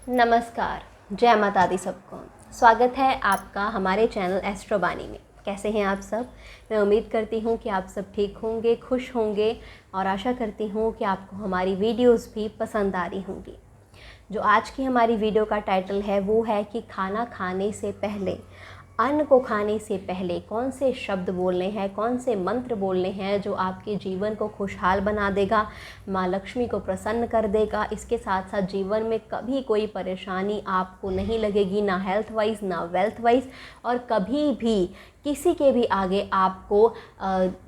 नमस्कार, जय माता दी सबको। स्वागत है आपका हमारे चैनल एस्ट्रोबानी में। कैसे हैं आप सब? मैं उम्मीद करती हूँ कि आप सब ठीक होंगे, खुश होंगे और आशा करती हूँ कि आपको हमारी वीडियोस भी पसंद आ रही होंगी। जो आज की हमारी वीडियो का टाइटल है वो है कि खाना खाने से पहले, अन्न को खाने से पहले कौन से शब्द बोलने हैं, कौन से मंत्र बोलने हैं जो आपके जीवन को खुशहाल बना देगा, माँ लक्ष्मी को प्रसन्न कर देगा। इसके साथ साथ जीवन में कभी कोई परेशानी आपको नहीं लगेगी, ना हेल्थ वाइज ना वेल्थ वाइज, और कभी भी किसी के भी आगे आपको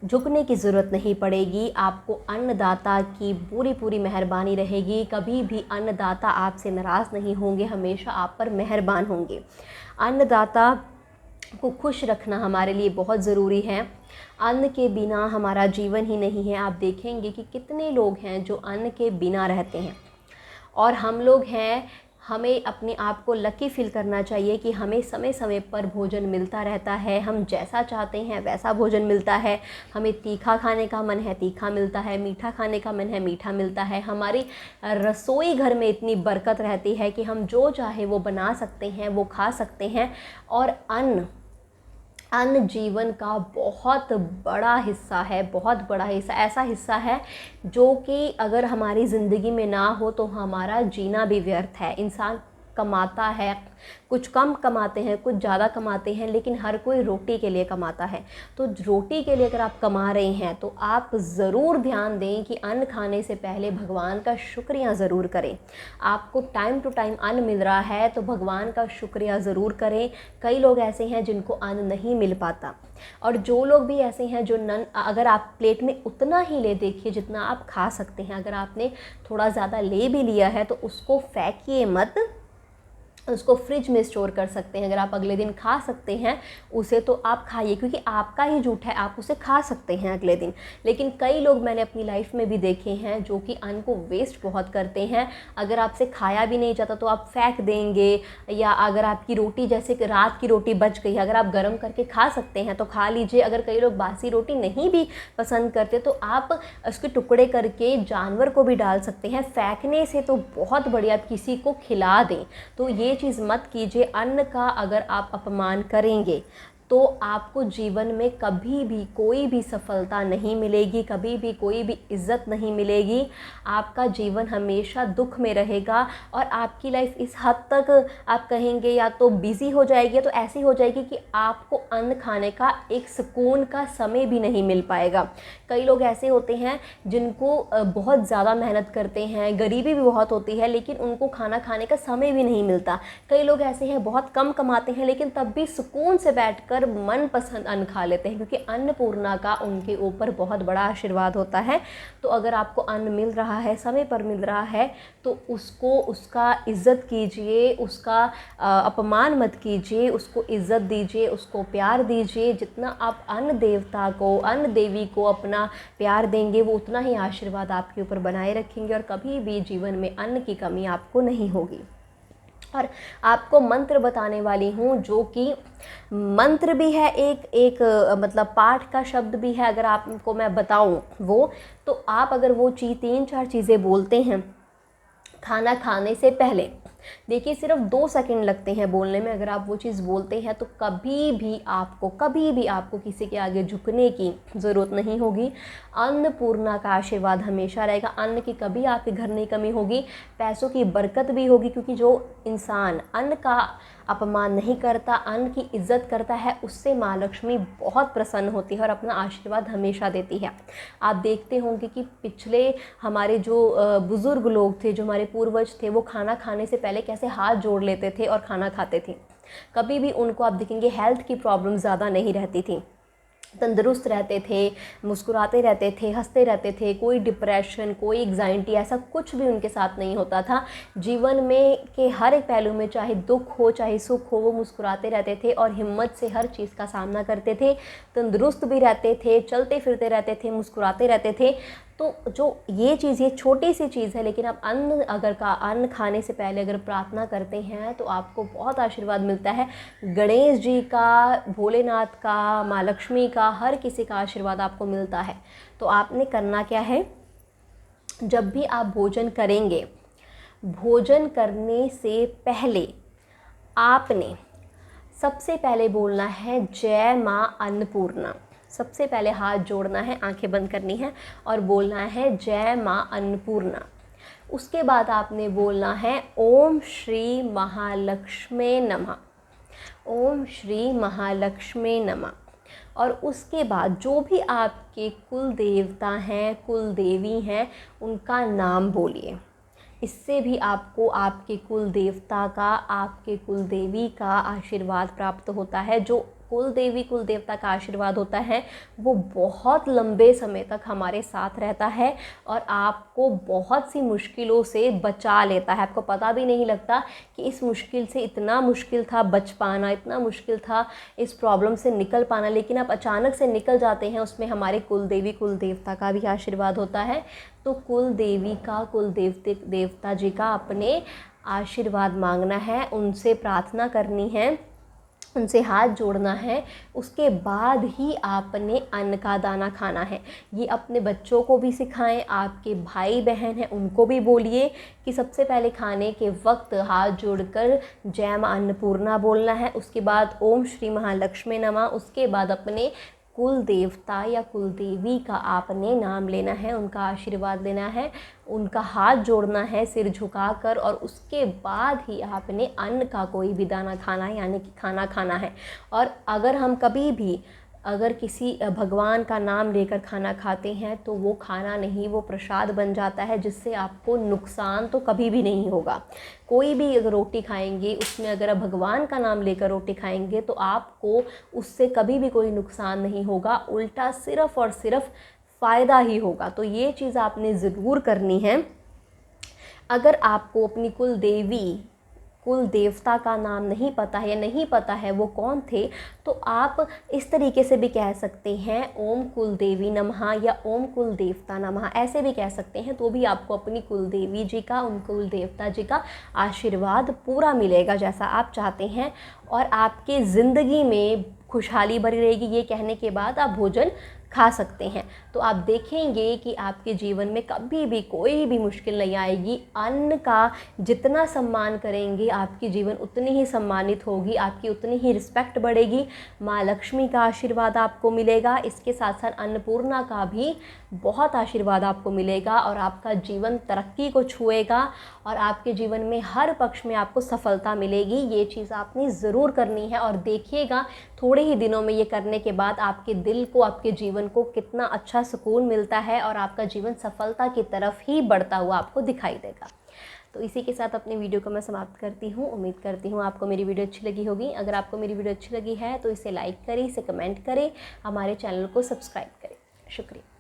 झुकने की ज़रूरत नहीं पड़ेगी। आपको अन्नदाता की पूरी पूरी मेहरबानी रहेगी। कभी भी अन्नदाता आपसे नाराज़ नहीं होंगे, हमेशा आप पर मेहरबान होंगे। अन्नदाता को खुश रखना हमारे लिए बहुत ज़रूरी है। अन्न के बिना हमारा जीवन ही नहीं है। आप देखेंगे कि कितने लोग हैं जो अन्न के बिना रहते हैं, और हम लोग हैं, हमें अपने आप को लकी फील करना चाहिए कि हमें समय समय पर भोजन मिलता रहता है। हम जैसा चाहते हैं वैसा भोजन मिलता है। हमें तीखा खाने का मन है तीखा मिलता है, मीठा खाने का मन है मीठा मिलता है। हमारी रसोई घर में इतनी बरकत रहती है कि हम जो चाहे वो बना सकते हैं, वो खा सकते हैं। और अन्न जीवन का बहुत बड़ा हिस्सा है, बहुत बड़ा हिस्सा, ऐसा हिस्सा है जो कि अगर हमारी ज़िंदगी में ना हो तो हमारा जीना भी व्यर्थ है। इंसान कमाता है, कुछ कम कमाते हैं, कुछ ज़्यादा कमाते हैं, लेकिन हर कोई रोटी के लिए कमाता है। तो रोटी के लिए अगर आप कमा रहे हैं तो आप ज़रूर ध्यान दें कि अन्न खाने से पहले भगवान का शुक्रिया ज़रूर करें। आपको टाइम टू टाइम अन्न मिल रहा है तो भगवान का शुक्रिया ज़रूर करें। कई लोग ऐसे हैं जिनको अन्न नहीं मिल पाता, और जो लोग भी ऐसे हैं जो अगर आप प्लेट में उतना ही ले, देखिए जितना आप खा सकते हैं। अगर आपने थोड़ा ज़्यादा ले भी लिया है तो उसको फेंकिए मत, उसको फ्रिज में स्टोर कर सकते हैं। अगर आप अगले दिन खा सकते हैं उसे तो आप खाइए, क्योंकि आपका ही झूठ है, आप उसे खा सकते हैं अगले दिन। लेकिन कई लोग मैंने अपनी लाइफ में भी देखे हैं जो कि अन्न को वेस्ट बहुत करते हैं। अगर आपसे खाया भी नहीं जाता तो आप फेंक देंगे, या अगर आपकी रोटी, जैसे कि रात की रोटी बच गई, अगर आप गर्म करके खा सकते हैं तो खा लीजिए। अगर कई लोग बासी रोटी नहीं भी पसंद करते तो आप उसके टुकड़े करके जानवर को भी डाल सकते हैं। फेंकने से तो बहुत बढ़िया आप किसी को खिला दें। तो ये चीज़ मत कीजिए। अन्न का अगर आप अपमान करेंगे तो आपको जीवन में कभी भी कोई भी सफलता नहीं मिलेगी, कभी भी कोई भी इज़्ज़त नहीं मिलेगी। आपका जीवन हमेशा दुख में रहेगा, और आपकी लाइफ इस हद तक आप कहेंगे या तो बिज़ी हो जाएगी या तो ऐसी हो जाएगी कि आपको अन्न खाने का एक सुकून का समय भी नहीं मिल पाएगा। कई लोग ऐसे होते हैं जिनको बहुत ज़्यादा मेहनत करते हैं, गरीबी भी बहुत होती है, लेकिन उनको खाना खाने का समय भी नहीं मिलता। कई लोग ऐसे हैं बहुत कम कमाते हैं लेकिन तब भी सुकून से बैठकर मनपसंद अन्न खा लेते हैं, क्योंकि अन्नपूर्णा का उनके ऊपर बहुत बड़ा आशीर्वाद होता है। तो अगर आपको अन्न मिल रहा है, समय पर मिल रहा है, तो उसका इज़्ज़त कीजिए, उसका अपमान मत कीजिए, उसको इज़्ज़त दीजिए, उसको प्यार दीजिए। जितना आप अन्न देवता को, अन्न देवी को अपना प्यार देंगे, वो उतना ही आशीर्वाद आपके ऊपर बनाए रखेंगे, और कभी भी जीवन में अन्न की कमी आपको नहीं होगी। और आपको मंत्र बताने वाली हूँ, जो कि मंत्र भी है, एक मतलब पाठ का शब्द भी है। अगर आपको मैं बताऊँ वो, तो आप अगर वो 3-4 चीज़ें बोलते हैं खाना खाने से पहले, देखिए सिर्फ 2 सेकंड लगते हैं बोलने में। अगर आप वो चीज़ बोलते हैं तो कभी भी आपको किसी के आगे झुकने की ज़रूरत नहीं होगी। अन्नपूर्णा का आशीर्वाद हमेशा रहेगा। अन्न की कभी आपके घर नहीं कमी होगी, पैसों की बरकत भी होगी, क्योंकि जो इंसान अन्न का अपमान नहीं करता, अन्न की इज़्ज़त करता है, उससे माँ लक्ष्मी बहुत प्रसन्न होती है और अपना आशीर्वाद हमेशा देती है। आप देखते होंगे कि पिछले हमारे जो बुज़ुर्ग लोग थे, जो हमारे पूर्वज थे, वो खाना खाने से पहले कैसे हाथ जोड़ लेते थे और खाना खाते थे। कभी भी उनको आप देखेंगे हेल्थ की प्रॉब्लम ज़्यादा नहीं रहती थी, तंदुरुस्त रहते थे, मुस्कुराते रहते थे, हंसते रहते थे। कोई डिप्रेशन, कोई एग्जाइटी, ऐसा कुछ भी उनके साथ नहीं होता था। जीवन में के हर एक पहलू में, चाहे दुख हो चाहे सुख हो, वो मुस्कुराते रहते थे और हिम्मत से हर चीज़ का सामना करते थे। तंदुरुस्त भी रहते थे, चलते फिरते रहते थे, मुस्कुराते रहते थे। तो जो ये चीज़, ये छोटी सी चीज़ है, लेकिन आप अन्न खाने से पहले अगर प्रार्थना करते हैं तो आपको बहुत आशीर्वाद मिलता है। गणेश जी का, भोलेनाथ का, माँ लक्ष्मी का, हर किसी का आशीर्वाद आपको मिलता है। तो आपने करना क्या है, जब भी आप भोजन करेंगे भोजन करने से पहले आपने सबसे पहले बोलना है जय माँ अन्नपूर्णा। सबसे पहले हाथ जोड़ना है, आंखें बंद करनी है और बोलना है जय माँ अन्नपूर्णा। उसके बाद आपने बोलना है ओम श्री महालक्ष्मी नमः, ओम श्री महालक्ष्मी नमः। और उसके बाद जो भी आपके कुल देवता हैं, कुल देवी हैं, उनका नाम बोलिए। इससे भी आपको आपके कुल देवता का, आपके कुल देवी का आशीर्वाद प्राप्त होता है। जो कुल देवी कुल देवता का आशीर्वाद होता है वो बहुत लंबे समय तक हमारे साथ रहता है और आपको बहुत सी मुश्किलों से बचा लेता है। आपको पता भी नहीं लगता कि इस मुश्किल से, इतना मुश्किल था बच पाना, इतना मुश्किल था इस प्रॉब्लम से निकल पाना, लेकिन आप अचानक से निकल जाते हैं। उसमें हमारे कुल देवी कुल देवता का भी आशीर्वाद होता है। तो कुल देवी का, कुल देवता जी का अपने आशीर्वाद मांगना है, उनसे प्रार्थना करनी है, उनसे हाथ जोड़ना है। उसके बाद ही आपने अन्न का दाना खाना है। ये अपने बच्चों को भी सिखाएं, आपके भाई बहन हैं उनको भी बोलिए कि सबसे पहले खाने के वक्त हाथ जोड़कर जय मां अन्नपूर्णा बोलना है। उसके बाद ओम श्री महालक्ष्मी नमः। उसके बाद अपने कुल देवता या कुल देवी का आपने नाम लेना है, उनका आशीर्वाद लेना है, उनका हाथ जोड़ना है सिर झुकाकर, और उसके बाद ही आपने अन्न का कोई भी दाना खाना है, यानी कि खाना खाना है। और अगर हम कभी भी अगर किसी भगवान का नाम लेकर खाना खाते हैं तो वो खाना नहीं, वो प्रसाद बन जाता है, जिससे आपको नुकसान तो कभी भी नहीं होगा। कोई भी अगर रोटी खाएंगे उसमें अगर आप भगवान का नाम लेकर रोटी खाएंगे तो आपको उससे कभी भी कोई नुकसान नहीं होगा, उल्टा सिर्फ़ और सिर्फ फ़ायदा ही होगा। तो ये चीज़ आपने ज़रूर करनी है। अगर आपको अपनी कुल देवी कुल देवता का नाम नहीं पता है या नहीं पता है वो कौन थे, तो आप इस तरीके से भी कह सकते हैं ओम कुल देवी नमः या ओम कुल देवता नमः, ऐसे भी कह सकते हैं। तो भी आपको अपनी कुल देवी जी का, उन कुल देवता जी का आशीर्वाद पूरा मिलेगा जैसा आप चाहते हैं, और आपके ज़िंदगी में खुशहाली भरी रहेगी। ये कहने के बाद आप भोजन खा सकते हैं। तो आप देखेंगे कि आपके जीवन में कभी भी कोई भी मुश्किल नहीं आएगी। अन्न का जितना सम्मान करेंगे आपकी जीवन उतनी ही सम्मानित होगी, आपकी उतनी ही रिस्पेक्ट बढ़ेगी, माँ लक्ष्मी का आशीर्वाद आपको मिलेगा। इसके साथ साथ अन्नपूर्णा का भी बहुत आशीर्वाद आपको मिलेगा और आपका जीवन तरक्की को छुएगा और आपके जीवन में हर पक्ष में आपको सफलता मिलेगी। ये चीज़ आपने ज़रूर करनी है और देखिएगा थोड़े ही दिनों में ये करने के बाद आपके दिल को, आपके जीवन को कितना अच्छा सुकून मिलता है और आपका जीवन सफलता की तरफ ही बढ़ता हुआ आपको दिखाई देगा। तो इसी के साथ अपनी वीडियो को मैं समाप्त करती हूँ। उम्मीद करती हूँ आपको मेरी वीडियो अच्छी लगी होगी। अगर आपको मेरी वीडियो अच्छी लगी है तो इसे लाइक करें, इसे कमेंट करें, हमारे चैनल को सब्सक्राइब करें। शुक्रिया।